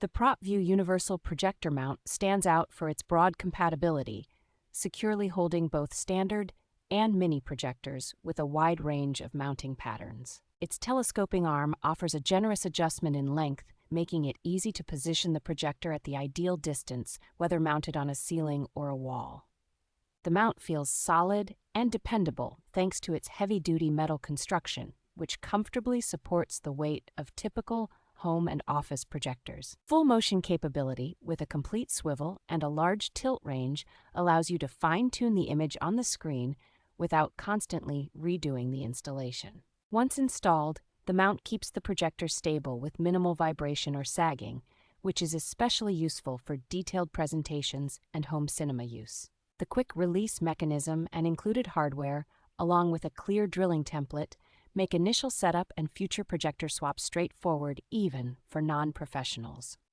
The PropVue Universal Projector Mount stands out for its broad compatibility, securely holding both standard and mini projectors with a wide range of mounting patterns. Its telescoping arm offers a generous adjustment in length, making it easy to position the projector at the ideal distance, whether mounted on a ceiling or a wall. The mount feels solid and dependable thanks to its heavy-duty metal construction, which comfortably supports the weight of typical home and office projectors. Full motion capability with a complete swivel and a large tilt range allows you to fine-tune the image on the screen without constantly redoing the installation. Once installed, the mount keeps the projector stable with minimal vibration or sagging, which is especially useful for detailed presentations and home cinema use. The quick release mechanism and included hardware, along with a clear drilling template, make initial setup and future projector swaps straightforward even for non-professionals.